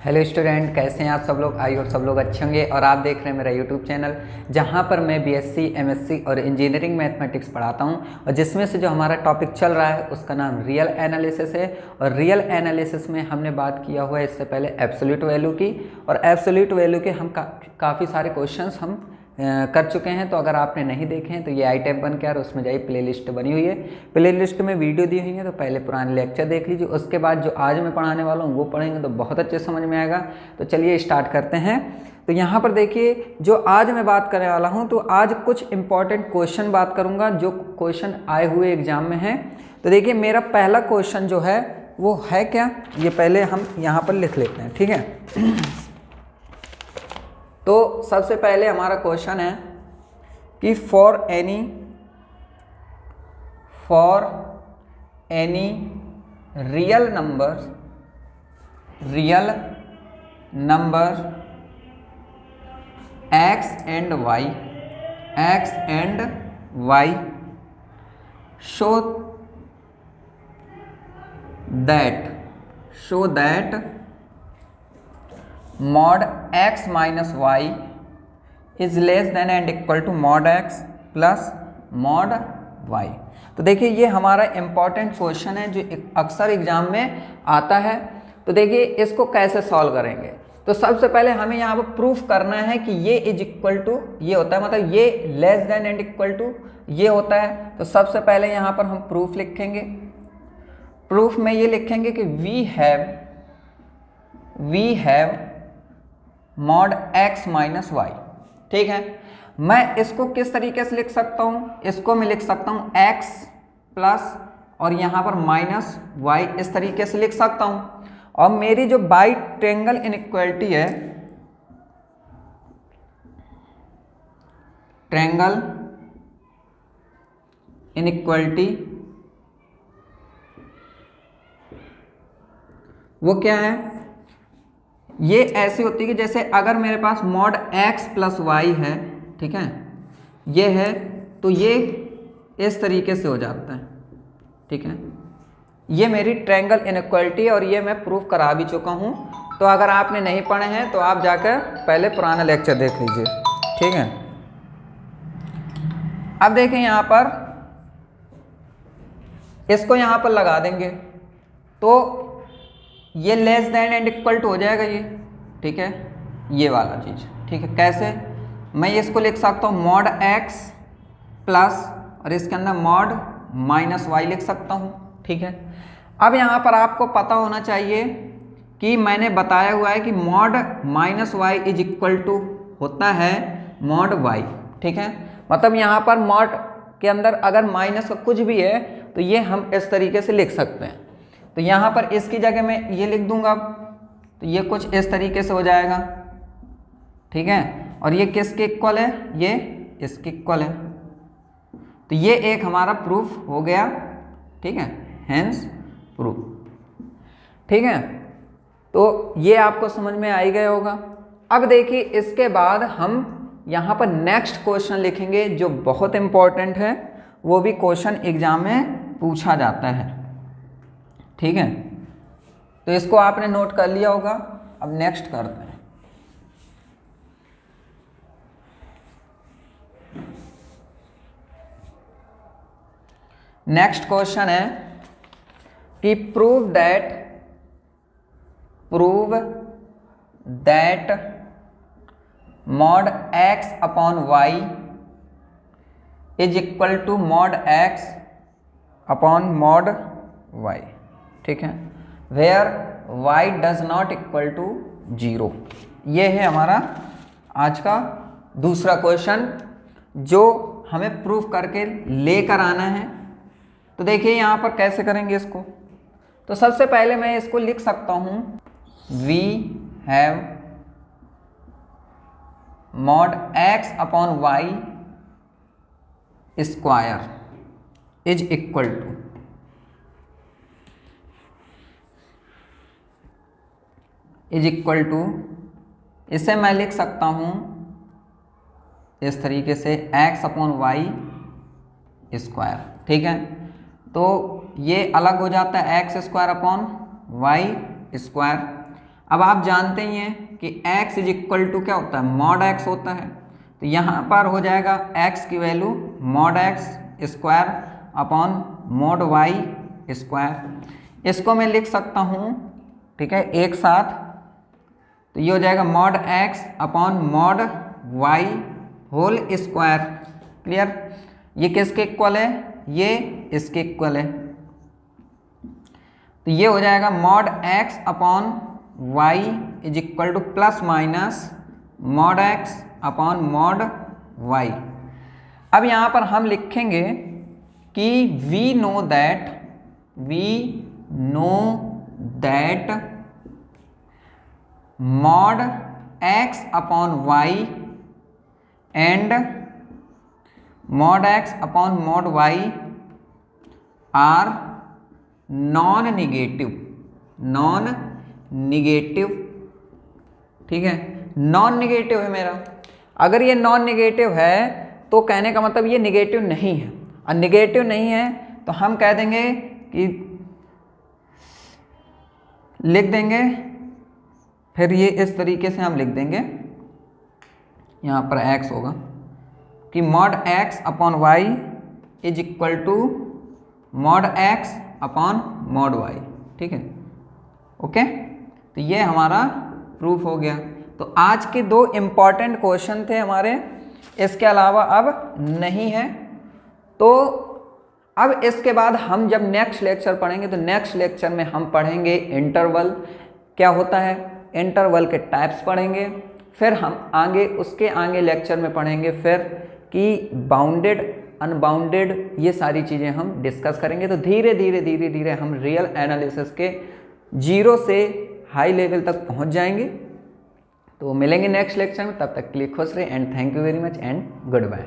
Hello student, कैसे हैं आप सब लोग। आई होप सब लोग अच्छे होंगे। और आप देख रहे हैं मेरा यूट्यूब चैनल, जहां पर मैं बीएससी, एमएससी और इंजीनियरिंग मैथमेटिक्स पढ़ाता हूं। और जिसमें से जो हमारा टॉपिक चल रहा है उसका नाम रियल एनालिसिस है। और रियल एनालिसिस में हमने बात किया हुआ है इससे पहले एब्सोल्यूट वैल्यू की। और एब्सोल्यूट वैल्यू के हम काफ़ी सारे क्वेश्चंस हम कर चुके हैं। तो अगर आपने नहीं देखे हैं तो ये आई टैब बन के, और उसमें जाइए, प्ले लिस्ट बनी हुई है। प्ले लिस्ट में वीडियो दी हुई है, तो पहले पुराने लेक्चर देख लीजिए। उसके बाद जो आज मैं पढ़ाने वाला हूँ वो पढ़ेंगे तो बहुत अच्छे समझ में आएगा। तो चलिए स्टार्ट करते हैं। तो यहाँ पर देखिए, जो आज मैं बात करने वाला हूँ, तो आज कुछ इंपॉर्टेंट क्वेश्चन बात करूँगा जो क्वेश्चन आए हुए एग्जाम में हैं। तो देखिए, मेरा पहला क्वेश्चन जो है वो है क्या, ये पहले हम यहाँ पर लिख लेते हैं, ठीक है। तो सबसे पहले हमारा क्वेश्चन है कि for any real number x and y show that mod x minus y is less than and equal to mod x plus mod y। तो देखिए, ये हमारा इम्पॉर्टेंट क्वेश्चन है जो अक्सर एग्जाम में आता है। तो देखिए, इसको कैसे सॉल्व करेंगे। तो सबसे पहले हमें यहाँ पर प्रूफ करना है कि ये इज इक्वल टू ये होता है, मतलब ये less than and equal to ये होता है। तो सबसे पहले यहाँ पर हम प्रूफ लिखेंगे। प्रूफ में ये लिखेंगे कि we have mod x minus Y, ठीक है। मैं इसको किस तरीके से लिख सकता हूँ, इसको मैं लिख सकता हूँ x प्लस और यहाँ पर माइनस y, इस तरीके से लिख सकता हूँ। और मेरी जो बाई ट्रायंगल इनइक्वालिटी है, ट्रायंगल इनइक्वालिटी, वो क्या है, ये ऐसी होती है कि जैसे अगर मेरे पास मॉड x प्लस वाई है, ठीक है, ये है, तो ये इस तरीके से हो जाता है, ठीक है। ये मेरी ट्रायंगल इनइक्वालिटी है और ये मैं प्रूफ करा भी चुका हूँ। तो अगर आपने नहीं पढ़े हैं तो आप जाकर पहले पुराना लेक्चर देख लीजिए, ठीक है। अब देखें, यहाँ पर इसको यहाँ पर लगा देंगे तो ये less than and equal to हो जाएगा ये, ठीक है, ये वाला चीज, ठीक है। कैसे, मैं इसको लिख सकता हूँ मॉड x प्लस और इसके अंदर मॉड माइनस वाई लिख सकता हूँ, ठीक है। अब यहाँ पर आपको पता होना चाहिए कि मैंने बताया हुआ है कि mod minus Y is equal to होता है मॉड y, ठीक है। मतलब यहाँ पर मॉड के अंदर अगर माइनस का कुछ भी है तो ये हम इस तरीके से लिख सकते हैं। तो यहाँ पर इसकी जगह मैं ये लिख दूंगा, तो ये कुछ इस तरीके से हो जाएगा, ठीक है। और ये किसके इक्वल है, ये इसके इक्वल है। तो ये एक हमारा प्रूफ हो गया, ठीक है, हेंस प्रूफ, ठीक है। तो ये आपको समझ में आ ही गया होगा। अब देखिए, इसके बाद हम यहाँ पर नेक्स्ट क्वेश्चन लिखेंगे जो बहुत इंपॉर्टेंट है, वो भी क्वेश्चन एग्जाम में पूछा जाता है, ठीक है। तो इसको आपने नोट कर लिया होगा। अब नेक्स्ट करते हैं। नेक्स्ट क्वेश्चन है कि prove that mod x upon y is equal to mod x upon mod y, ठीक है, where y does not equal to 0। ये है हमारा आज का दूसरा क्वेश्चन जो हमें प्रूफ करके लेकर आना है। तो देखिए, यहाँ पर कैसे करेंगे इसको। तो सबसे पहले मैं इसको लिख सकता हूँ, we have mod x upon Y square is equal to, इसे मैं लिख सकता हूँ इस तरीके से, x अपॉन वाई स्क्वायर, ठीक है। तो ये अलग हो जाता है X square upon Y square. अब आप जानते ही हैं कि x इज इक्वल टू क्या होता है, मॉड x होता है। तो यहाँ पर हो जाएगा x की value mod x square upon mod y square. इसको मैं लिख सकता हूँ, ठीक है, एक साथ। तो ये हो जाएगा mod x upon mod y whole square. Clear? ये किसके इक्वल है, ये इसके इक्वल है। तो ये हो जाएगा mod x upon y is equal to plus minus mod x upon mod y। अब यहाँ पर हम लिखेंगे कि we know that mod x upon y and mod x upon mod y are non negative, ठीक है, नॉन निगेटिव है मेरा। अगर ये नॉन निगेटिव है तो कहने का मतलब ये निगेटिव नहीं है, और निगेटिव नहीं है तो हम कह देंगे कि लिख देंगे, फिर ये इस तरीके से हम लिख देंगे, यहाँ पर x होगा कि mod x upon y is equal to mod x upon mod y। ठीक है, ओके। तो ये हमारा प्रूफ हो गया। तो आज के दो इम्पॉर्टेंट क्वेश्चन थे हमारे, इसके अलावा अब नहीं है। तो अब इसके बाद हम जब नेक्स्ट लेक्चर पढ़ेंगे तो नेक्स्ट लेक्चर में हम पढ़ेंगे इंटरवल क्या होता है, इंटरवल के टाइप्स पढ़ेंगे। फिर हम आगे उसके आगे लेक्चर में पढ़ेंगे फिर कि बाउंडेड अनबाउंडेड ये सारी चीज़ें हम डिस्कस करेंगे। तो धीरे धीरे हम रियल एनालिसिस के जीरो से हाई लेवल तक पहुंच जाएंगे। तो मिलेंगे नेक्स्ट लेक्चर में, तब तक के लिए खुश रहे and thank you very much and good bye.